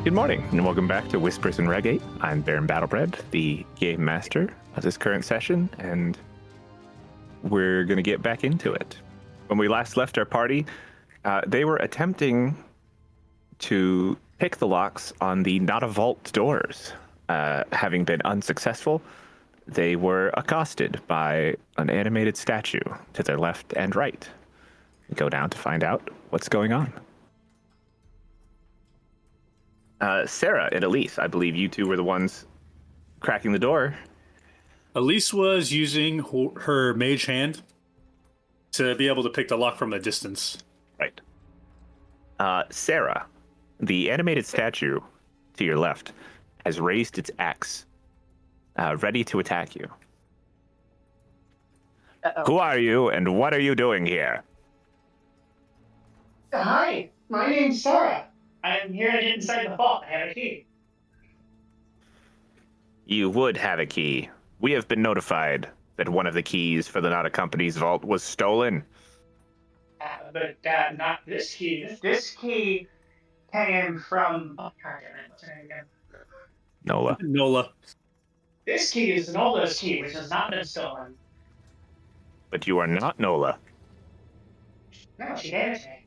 Good morning, and welcome back to Whispers and Reggae. I'm Baron Battlebred, the game master of this current session, and we're going to get back into it. When we last left our party, they were attempting to pick the locks on the NoTa Vault doors. Having been unsuccessful, they were accosted by an animated statue to their left and right. We go down to find out what's going on. Sarah and Elise, I believe you two were the ones cracking the door. Elise was using her mage hand to be able to pick the lock from a distance. Right. Sarah, the animated statue to your left, has raised its axe, ready to attack you. Uh-oh. Who are you, and what are you doing here? Hi, my name's Sarah. I'm here to get inside the vault. I have a key. You would have a key. We have been notified that one of the keys for the NoTa Company's vault was stolen. But not this key. This key came from... Oh, God damn it. What's her name again? Nola. Nola. This key is Nola's key, which has not been stolen. But you are not Nola. No, she gave it to me.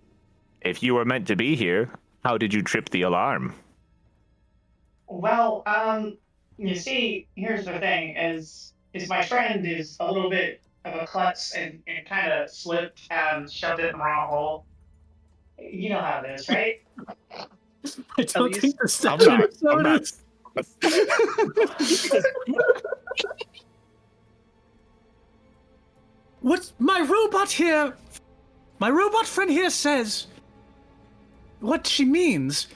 If you were meant to be here, how did you trip the alarm? Well, you see, here's the thing, is my friend is a little bit of a klutz and kind of slipped and shoved it in the wrong hole. You know how it is, right? I don't think the I'm statue not. is so I'm not. What my robot friend here says, what she means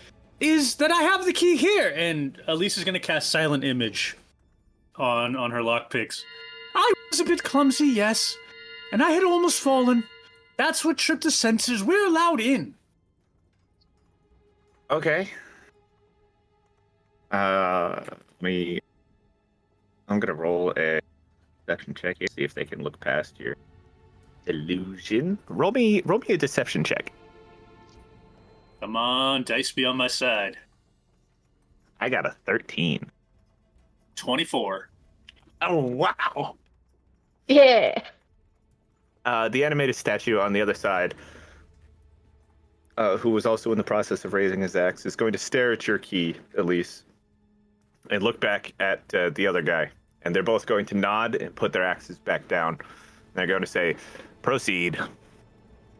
is that I have the key here, and Elise is going to cast Silent Image on her lockpicks. I was a bit clumsy, yes, and I had almost fallen. That's what tripped the sensors. We're allowed in. Okay. I'm gonna roll a deception check here, see if they can look past your illusion. Roll me a deception check. Come on, dice be on my side. I got a 13. 24. Oh wow! Yeah. The animated statue on the other side, who was also in the process of raising his axe, is going to stare at your key, Elise, and look back at the other guy. And they're both going to nod and put their axes back down. And they're going to say, "Proceed,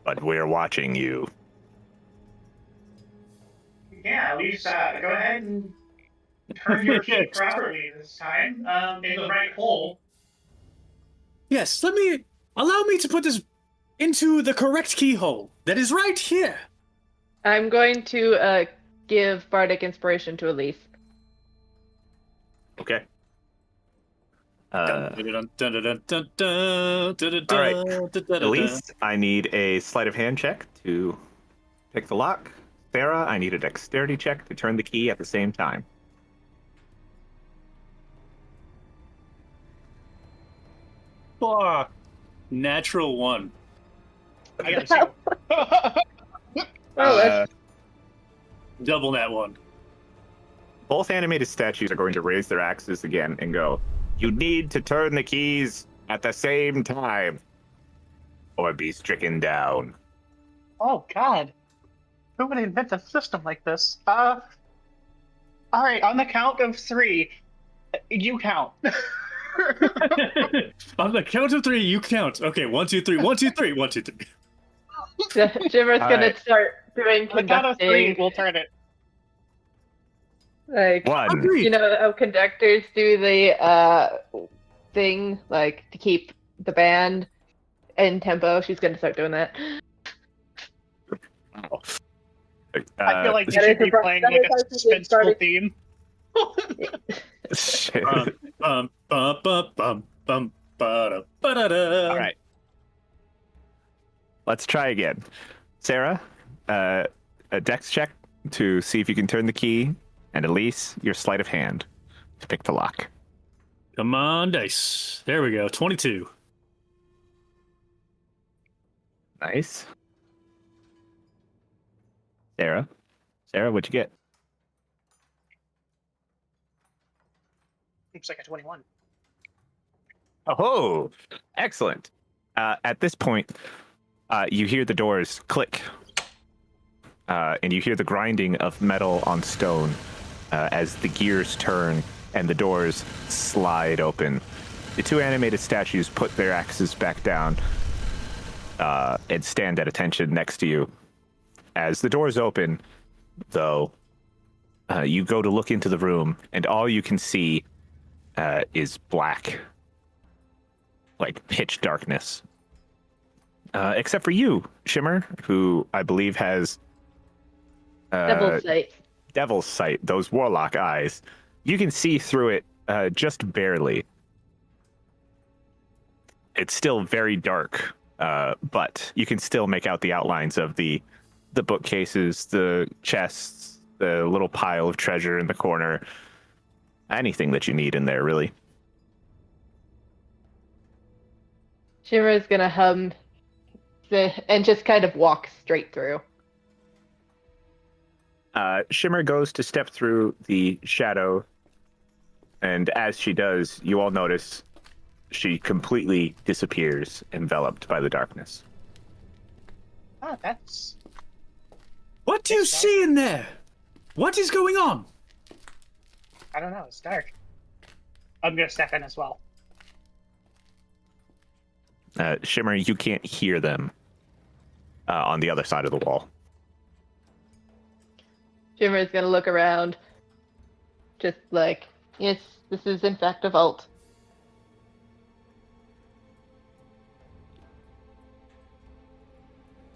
but we're watching you." Yeah, at least go ahead and turn your key properly this time, in the right hole. Yes, allow me to put this into the correct keyhole. That is right here. I'm going to give Bardic Inspiration to Elise. Okay. All right. Elise, I need a sleight of hand check to pick the lock. Sarah, I need a dexterity check to turn the key at the same time. Fuck. Natural 1. I got two. Double nat 1. Both animated statues are going to raise their axes again and go, "You need to turn the keys at the same time, or be stricken down." Oh, God. Who would invent a system like this? All right, on the count of 3, you count. On the count of 3, you count. Okay, 1, 2, 3. 1, 2, 3. 1, 2, 3. Jimmer's All gonna right. start doing On the count of 3, conducting. we'll turn it. Like, One. Agreed. you know how conductors do the thing, like, to keep the band in tempo. She's gonna start doing that. I feel like you that should is be a- playing that like is a actually started- suspenseful theme. Shit. Bum, bum, bum, bum, bum, ba-da, ba-da-da. All right. Let's try again. Sarah, a dex check to see if you can turn the key, and Elise, your sleight of hand to pick the lock. Come on, dice. There we go. 22. Nice. Sarah, what'd you get? Looks like a 21. Oh, excellent. At this point, you hear the doors click, and you hear the grinding of metal on stone as the gears turn and the doors slide open. The two animated statues put their axes back down and stand at attention next to you. As the doors open, though, you go to look into the room, and all you can see is black, like pitch darkness. Except for you, Shimmer, who I believe has Devil's sight. Devil's sight, those warlock eyes. You can see through it just barely. It's still very dark, but you can still make out the outlines of the bookcases, the chests, the little pile of treasure in the corner. Anything that you need in there, really. Shimmer is gonna hum and just kind of walk straight through. Shimmer goes to step through the shadow, and as she does, you all notice she completely disappears, enveloped by the darkness. Oh, that's... What do you see in there? What is going on? I don't know, it's dark. I'm gonna step in as well. Shimmer, you can't hear them on the other side of the wall. Shimmer is gonna look around, just like, yes, this is in fact a vault.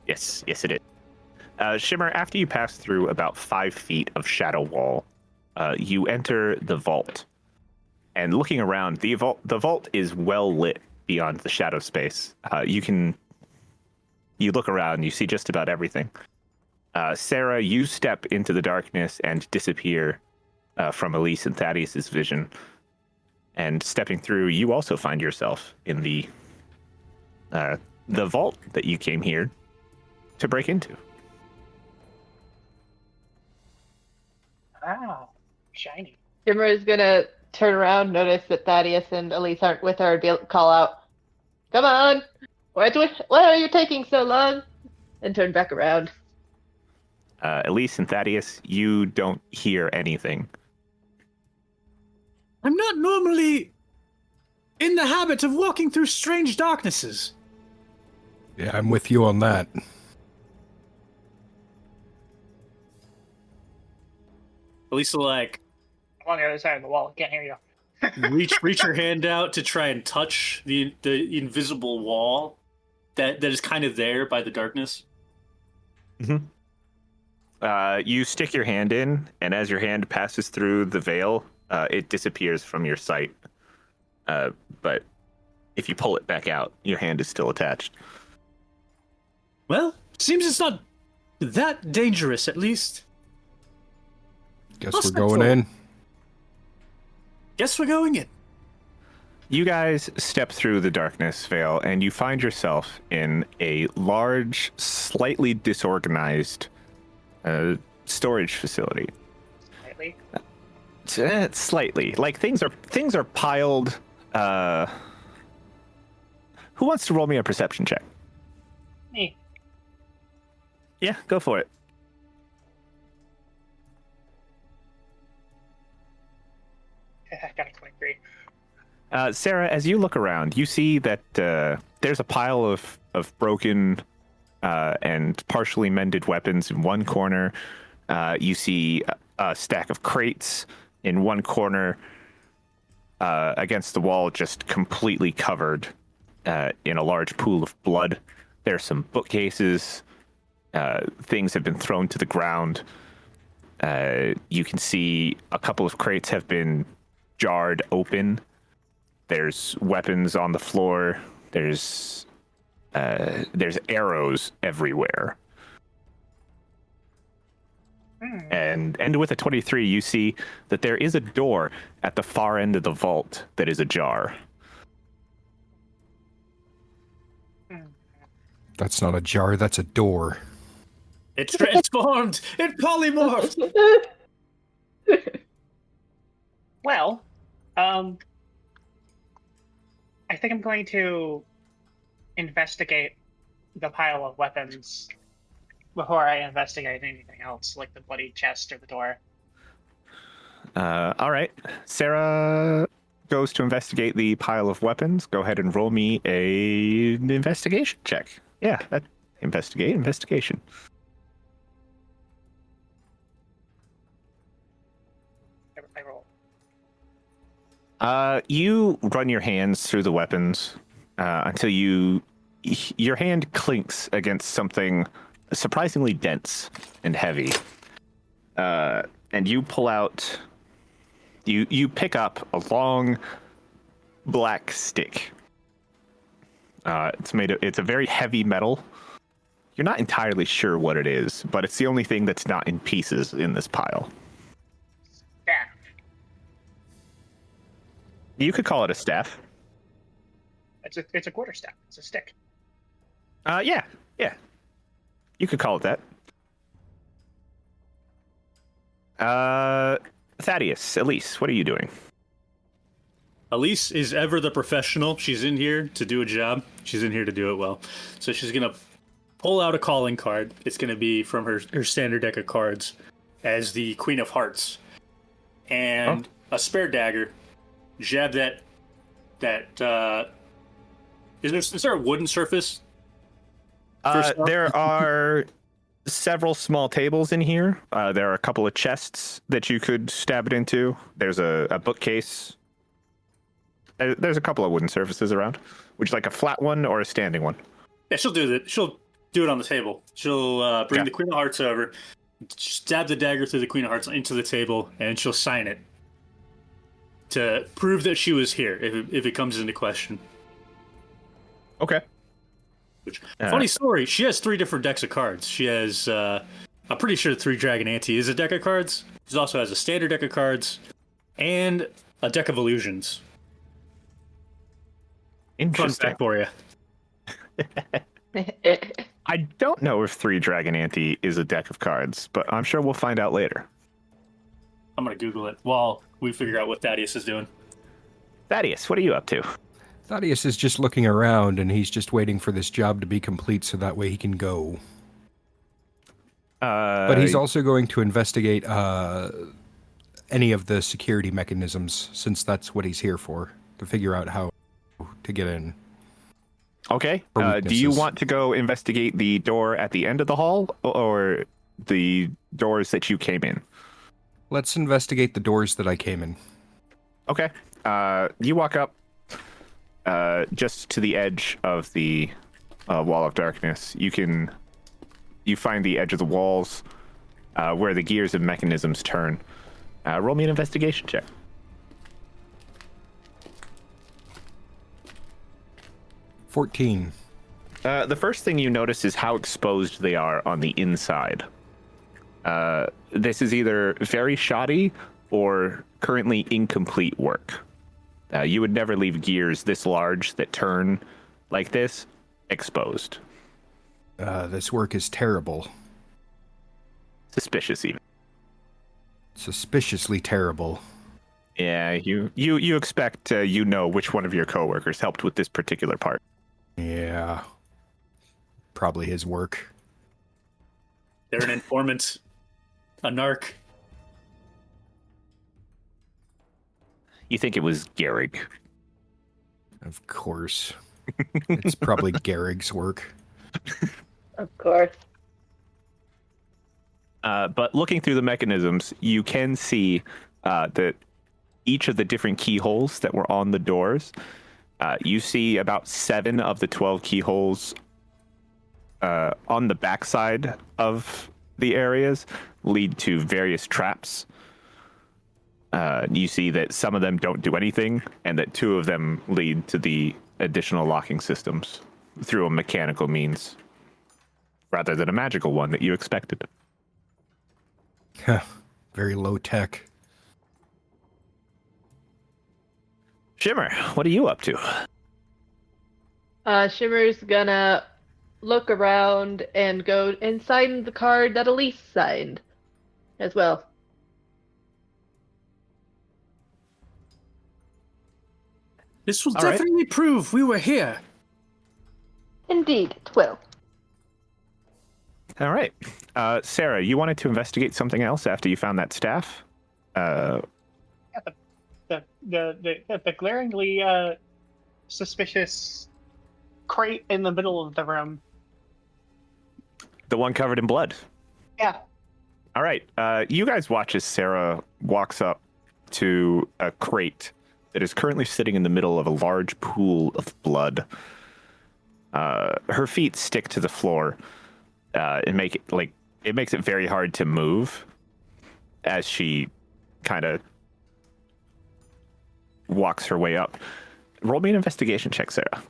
Yes, it is. Shimmer, after you pass through about 5 feet of shadow wall, you enter the vault. And looking around, the vault is well lit beyond the shadow space. You look around and you see just about everything. Sarah, you step into the darkness and disappear from Elise and Thaddeus's vision. And stepping through, you also find yourself in the vault that you came here to break into. Wow, shiny. Shimmer is gonna turn around, notice that Thaddeus and Elise aren't with her, and call out, "Come on! Why are you taking so long?" And turn back around. Elise and Thaddeus, you don't hear anything. I'm not normally in the habit of walking through strange darknesses. Yeah, I'm with you on that. Elisa, like, I'm on the other side of the wall, I can't hear you. reach her hand out to try and touch the invisible wall that is kind of there by the darkness. Mm-hmm. You stick your hand in, and as your hand passes through the veil, it disappears from your sight. But if you pull it back out, your hand is still attached. Well, seems it's not that dangerous, at least. Guess we're going in. Guess we're going in. You guys step through the darkness veil, and you find yourself in a large, slightly disorganized storage facility. Slightly? Slightly. Like things are piled. Who wants to roll me a perception check? Me. Yeah, go for it. I got a 23. Sarah, as you look around, you see that there's a pile of broken and partially mended weapons in one corner. You see a stack of crates in one corner against the wall, just completely covered in a large pool of blood. There's some bookcases. Things have been thrown to the ground. You can see a couple of crates have been jarred open. There's weapons on the floor. There's arrows everywhere. And with a 23, you see that there is a door at the far end of the vault that is ajar. That's not a jar, that's a door. It transformed. It polymorphed. Well, I think I'm going to investigate the pile of weapons before I investigate anything else, like the bloody chest or the door. All right. Sarah goes to investigate the pile of weapons. Go ahead and roll me an investigation check. Yeah, that investigation. I roll. You run your hands through the weapons until your hand clinks against something surprisingly dense and heavy. And you pull out. You pick up a long black stick. It's a very heavy metal. You're not entirely sure what it is, but it's the only thing that's not in pieces in this pile. Yeah. You could call it a staff. It's a quarterstaff. It's a stick. Yeah. You could call it that. Thaddeus, Elise, what are you doing? Elise is ever the professional. She's in here to do a job. She's in here to do it well. So she's going to pull out a calling card. It's going to be from her standard deck of cards as the Queen of Hearts. And a spare dagger. Jab that is there a wooden surface? There are several small tables in here. There are a couple of chests that you could stab it into. There's a bookcase. There's a couple of wooden surfaces around. Would you like a flat one or a standing one? Yeah, she'll do that. She'll do it on the table. She'll bring the Queen of Hearts over, stab the dagger through the Queen of Hearts into the table, and she'll sign it to prove that she was here if it comes into question. Okay. Which, funny story, she has 3 different decks of cards. She has, I'm pretty sure 3 Dragon Ante is a deck of cards. She also has a standard deck of cards and a deck of illusions. Interesting. Fun fact for you. I don't know if 3 Dragon Ante is a deck of cards, but I'm sure we'll find out later. I'm going to Google it while we figure out what Thaddeus is doing. Thaddeus, what are you up to? Thaddeus is just looking around, and he's just waiting for this job to be complete so that way he can go. But he's also going to investigate any of the security mechanisms, since that's what he's here for, to figure out how to get in. Okay. Do you want to go investigate the door at the end of the hall, or the doors that you came in? Let's investigate the doors that I came in. Okay. You walk up just to the edge of the wall of darkness. You find the edge of the walls where the gears and mechanisms turn. Roll me an investigation check. 14. The first thing you notice is how exposed they are on the inside. This is either very shoddy or currently incomplete work. You would never leave gears this large that turn like this exposed. This work is terrible. Suspicious, even. Suspiciously terrible. Yeah, you expect which one of your coworkers helped with this particular part. Yeah. Probably his work. They're an informant. A narc. You think it was Gehrig. Of course. It's probably Gehrig's work. Of course. But looking through the mechanisms, you can see that each of the different keyholes that were on the doors, you see about 7 of the 12 keyholes on the backside of the areas lead to various traps. You see that some of them don't do anything, and that 2 of them lead to the additional locking systems through a mechanical means, rather than a magical one that you expected. Very low tech. Shimmer, what are you up to? Shimmer's gonna look around and go and sign the card that Elise signed as well. This will All right. definitely prove we were here. Indeed, it will. All right. Sarah, you wanted to investigate something else after you found that staff? The glaringly suspicious crate in the middle of the room. The one covered in blood. Yeah. All right. You guys watch as Sarah walks up to a crate that is currently sitting in the middle of a large pool of blood. Her feet stick to the floor and make it it makes it very hard to move as she kind of walks her way up. Roll me an investigation check, Sarah.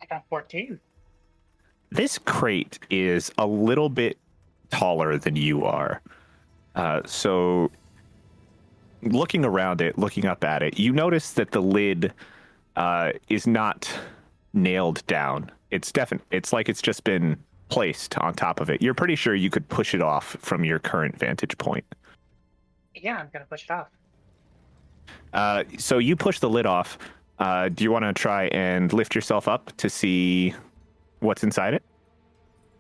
I got 14. This crate is a little bit taller than you are. So looking around it, looking up at it, you notice that the lid is not nailed down. It's like it's just been placed on top of it. You're pretty sure you could push it off from your current vantage point. Yeah, I'm gonna push it off. So you push the lid off. Do you want to try and lift yourself up to see what's inside it?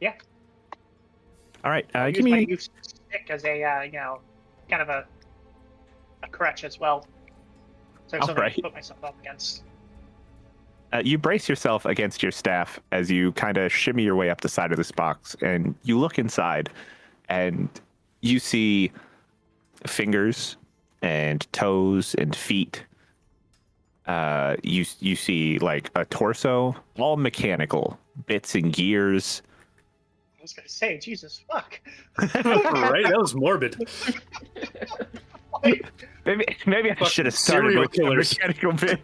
Yeah. All right. Use Give my me. new stick as a kind of a crutch as well. So All something right. to put myself up against. You brace yourself against your staff as you kind of shimmy your way up the side of this box, and you look inside, and you see fingers and toes and feet. You see like a torso, all mechanical, bits and gears. I was gonna say, Jesus fuck. Right? That was morbid. Maybe I should have started serial with killers. the mechanical bit.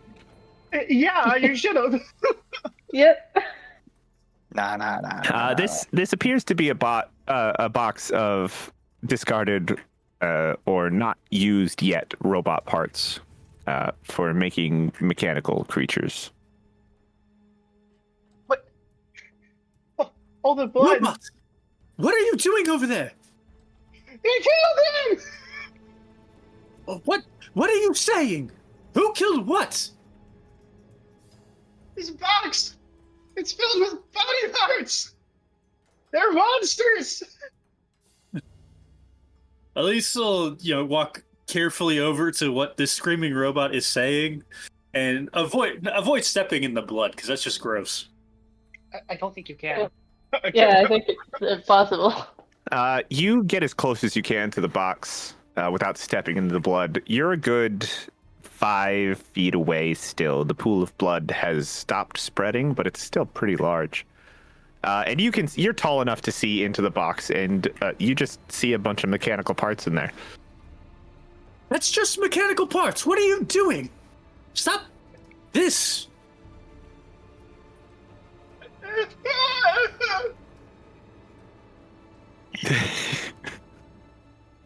Yeah, you should have. Yep. Nah. This appears to be a box of discarded or not used yet robot parts for making mechanical creatures. What? All the blood. Robots! What are you doing over there? They killed him! What are you saying? Who killed what? This box! It's filled with body parts! They're monsters! Elise will, walk carefully over to what this screaming robot is saying, and avoid stepping in the blood because that's just gross. I don't think you can. Yeah, I think it's possible. You get as close as you can to the box without stepping into the blood. You're a good 5 feet away still. The pool of blood has stopped spreading, but it's still pretty large. And you're tall enough to see into the box, and you just see a bunch of mechanical parts in there. That's just mechanical parts. What are you doing? Stop this.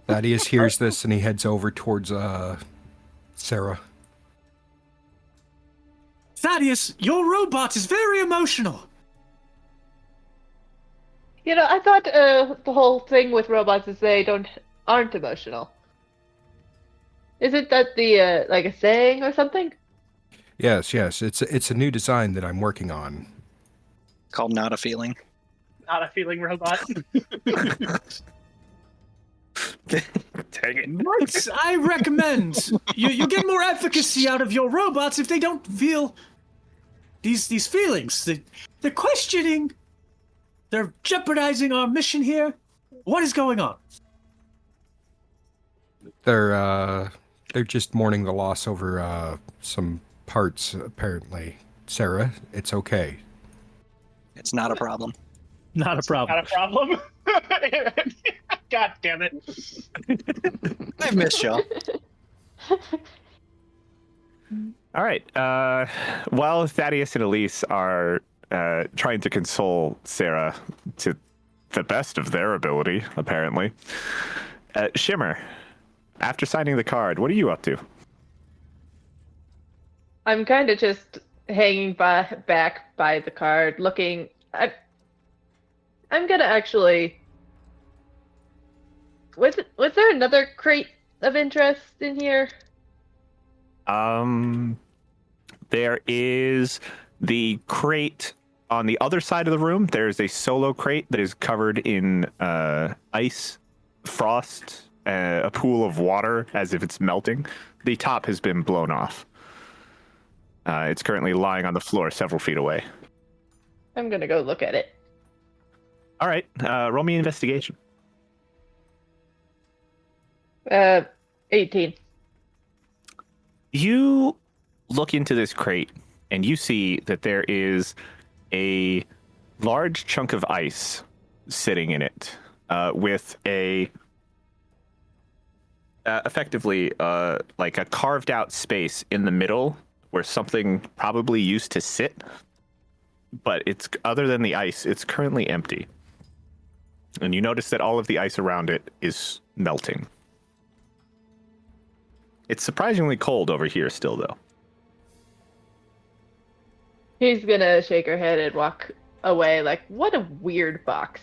Thaddeus hears this and he heads over towards Sarah. Thaddeus, your robot is very emotional. I thought the whole thing with robots is they aren't emotional. Isn't that the like a saying or something? Yes. It's a new design that I'm working on. Called Not a Feeling. Not a feeling robot. Dang it. What I recommend you get more efficacy out of your robots if they don't feel these feelings. They're questioning. They're jeopardizing our mission here. What is going on? They're just mourning the loss over some parts, apparently. Sarah, it's okay. It's not a problem. Not a problem. Not a problem. God damn it. I've missed y'all. All right. While Thaddeus and Elise are trying to console Sarah to the best of their ability, apparently, Shimmer, after signing the card, what are you up to? I'm kind of just hanging back by the card, looking. I'm gonna actually. Was there another crate of interest in here? There is the crate on the other side of the room. There's a solo crate that is covered in ice, frost, a pool of water as if it's melting. The top has been blown off. It's currently lying on the floor several feet away. I'm gonna go look at it. All right, roll me investigation. 18. You look into this crate and you see that there is a large chunk of ice sitting in it with a effectively like a carved out space in the middle where something probably used to sit, but it's other than the ice, it's currently empty. And you notice that all of the ice around it is melting. It's surprisingly cold over here still, though. She's gonna shake her head and walk away like, what a weird box.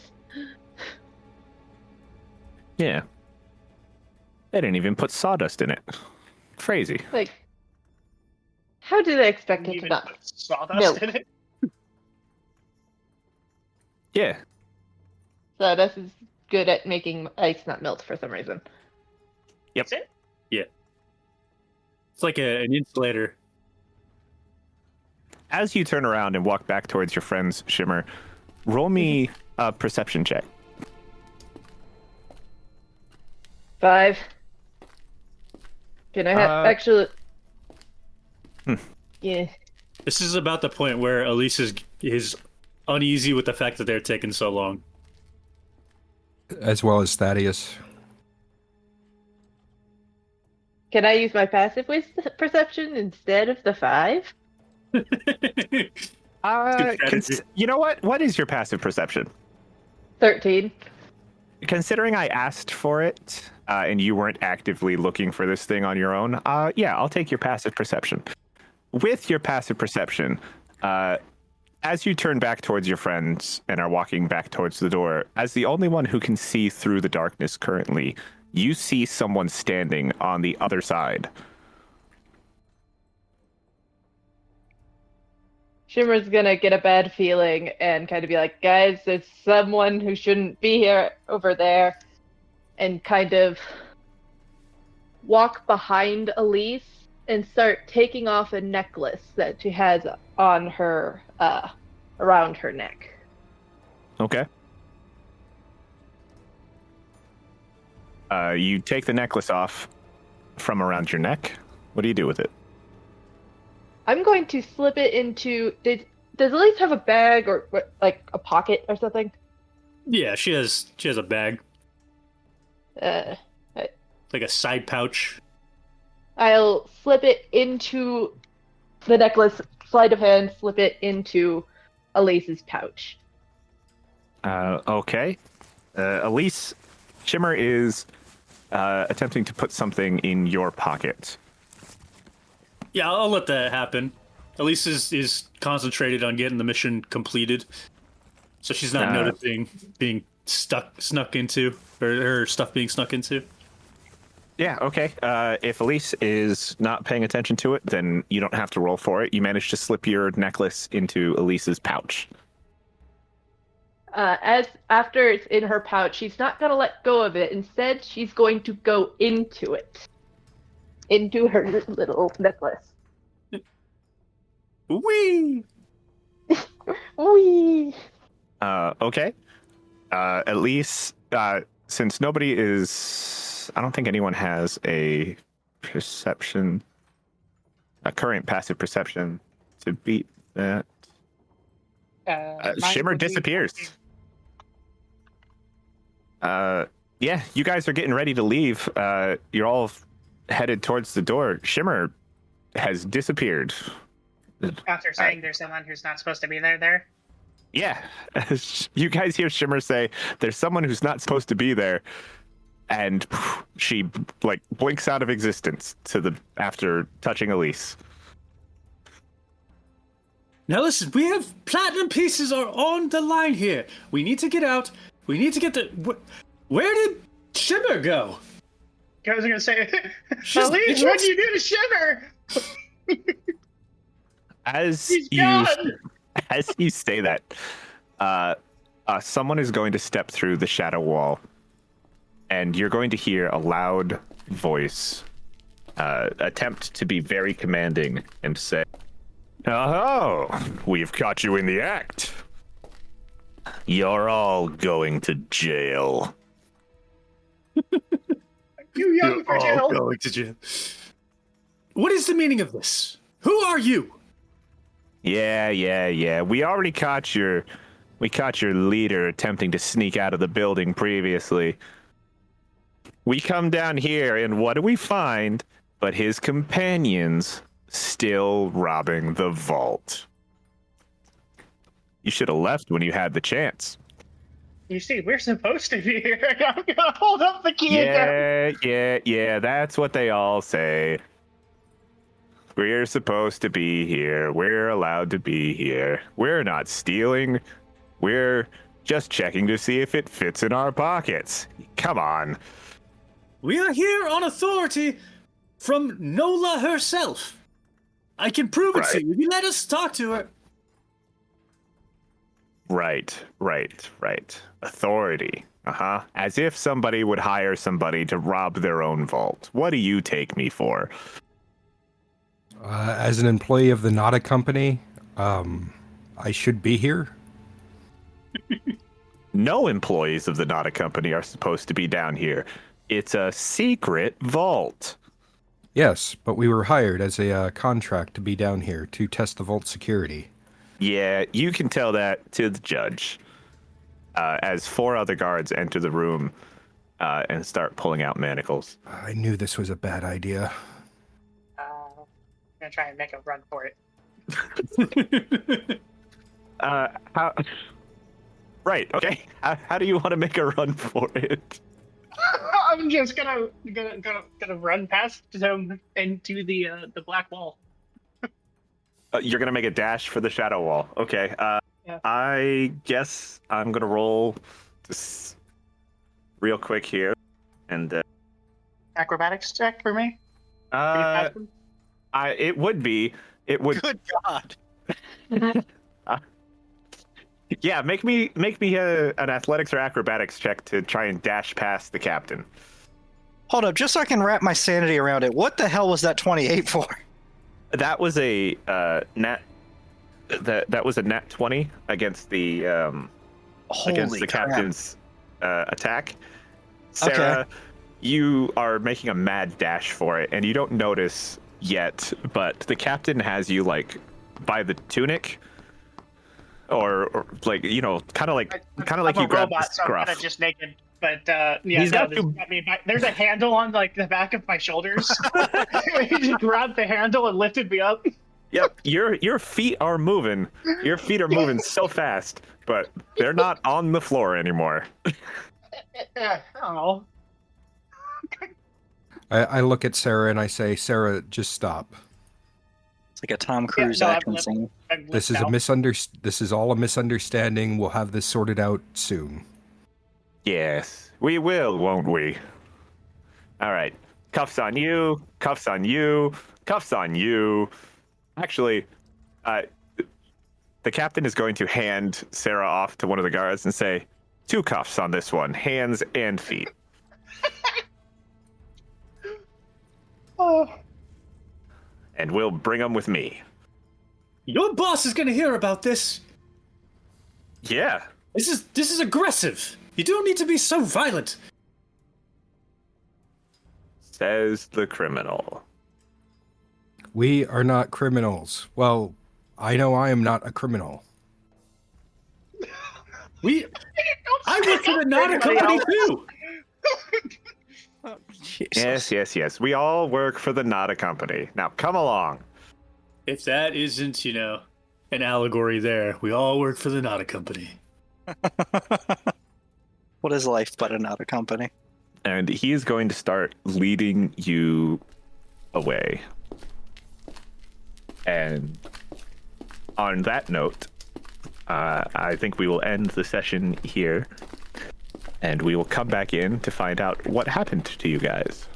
Yeah. They didn't even put sawdust in it. Crazy. Like, how do they expect it to Even not? put sawdust Milk. in it. Yeah. Sawdust is good at making ice not melt for some reason. That's it. It's like an insulator. As you turn around and walk back towards your friends, Shimmer, roll me a perception check. 5. Can I have actually? Yeah. This is about the point where Elise is uneasy with the fact that they're taking so long. As well as Thaddeus. Can I use my passive perception instead of the 5? You know what? What is your passive perception? 13. Considering I asked for it and you weren't actively looking for this thing on your own, yeah, I'll take your passive perception. With your passive perception, as you turn back towards your friends and are walking back towards the door, as the only one who can see through the darkness currently, you see someone standing on the other side. Shimmer's gonna get a bad feeling and kind of be like, guys, there's someone who shouldn't be here over there, and kind of walk behind Elise and start taking off a necklace that she has on her, around her neck. Okay. You take the necklace off from around your neck. What do you do with it? I'm going to slip it into. Does Elise have a bag or like a pocket or something? Yeah, she has a bag, I- like a side pouch. I'll slip it into the necklace, sleight of hand, slip it into Elise's pouch. Okay. Elise, Shimmer is attempting to put something in your pocket. Yeah, I'll let that happen. Elise is concentrated on getting the mission completed, so she's not noticing being snuck into, or her stuff being snuck into. Yeah, okay. If Elise is not paying attention to it, then you don't have to roll for it. You managed to slip your necklace into Elise's pouch. As after it's in her pouch, she's not gonna let go of it. Instead, she's going to go into it, into her little necklace. Whee! Whee! Okay. At least, since nobody is... I don't think anyone has a perception... a current passive perception to beat that. Shimmer disappears. Yeah, you guys are getting ready to leave. You're all headed towards the door. Shimmer has disappeared. After saying there's someone who's not supposed to be there. Yeah, you guys hear Shimmer say, "There's someone who's not supposed to be there," and she like blinks out of existence after touching Elise. Now listen, we have platinum pieces are on the line here. We need to get out. We need to get the. Where did Shimmer go? I was gonna say, She's- Elise, what did you do to Shimmer? As He's you gone! as you say that, someone is going to step through the shadow wall, and you're going to hear a loud voice attempt to be very commanding and say, "Oh, we've caught you in the act. You're all going to jail." You young for jail. Going to jail. What is the meaning of this? Who are you? Yeah. We already caught your leader attempting to sneak out of the building previously. We come down here, and what do we find but his companions still robbing the vault? You should have left when you had the chance. You see, we're supposed to be here. I'm gonna hold up the key again. Yeah, that's what they all say. We're supposed to be here. We're allowed to be here. We're not stealing. We're just checking to see if it fits in our pockets. Come on. We are here on authority from Nola herself. I can prove it to you. If you let us talk to her. Right. Authority. As if somebody would hire somebody to rob their own vault. What do you take me for? As an employee of the NoTa Company, I should be here. No employees of the NoTa Company are supposed to be down here. It's a secret vault. Yes, but we were hired as a contract to be down here to test the vault security. Yeah, you can tell that to the judge. As 4 other guards enter the room and start pulling out manacles. I knew this was a bad idea. I'm gonna try and make a run for it. Right, okay. How do you want to make a run for it? I'm just gonna run past them into the black wall. You're gonna make a dash for the shadow wall. Okay. Yeah. I guess I'm gonna roll just real quick here, and Acrobatics check for me. it would be. Good God. Yeah, make me an athletics or acrobatics check to try and dash past the captain. Hold up, just so I can wrap my sanity around it. What the hell was that 28 for? That was a nat. That was a nat 20 against the Holy crap. captain's attack. Sarah, you are making a mad dash for it, and you don't notice yet, but the captain has you like by the tunic, or like kind of like I'm you a grab the robot, so I'm scruff. kind of just naked. But yeah, He's got you- there's a handle on like the back of my shoulders. He just grabbed the handle and lifted me up. Yep, your feet are moving. Your feet are moving so fast, but they're not on the floor anymore. Oh. I look at Sarah and I say, Sarah, just stop. It's like a Tom Cruise no, action I'm- scene. This is This is all a misunderstanding. We'll have this sorted out soon. Yes, we will, won't we? All right, cuffs on you, cuffs on you, cuffs on you. Actually, the captain is going to hand Sarah off to one of the guards and say, 2 cuffs on this one, hands and feet. Oh. And we'll bring them with me. Your boss is gonna hear about this. Yeah. This is aggressive. You don't need to be so violent. Says the criminal. We are not criminals. Well, I know I am not a criminal. I work for the NoTa Company too. Yes. We all work for the NoTa Company. Now, come along. If that isn't, an allegory there, we all work for the NoTa Company. What is life but a NoTa Company? And he is going to start leading you away. And on that note, I think we will end the session here. And we will come back in to find out what happened to you guys.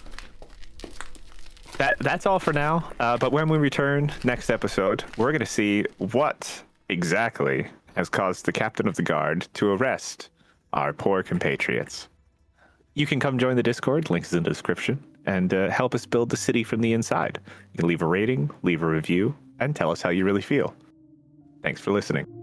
that's all for now. But when we return next episode, we're going to see what exactly has caused the captain of the guard to arrest our poor compatriots. You can come join the Discord, links in the description, and help us build the city from the inside. You can leave a rating, leave a review, and tell us how you really feel. Thanks for listening.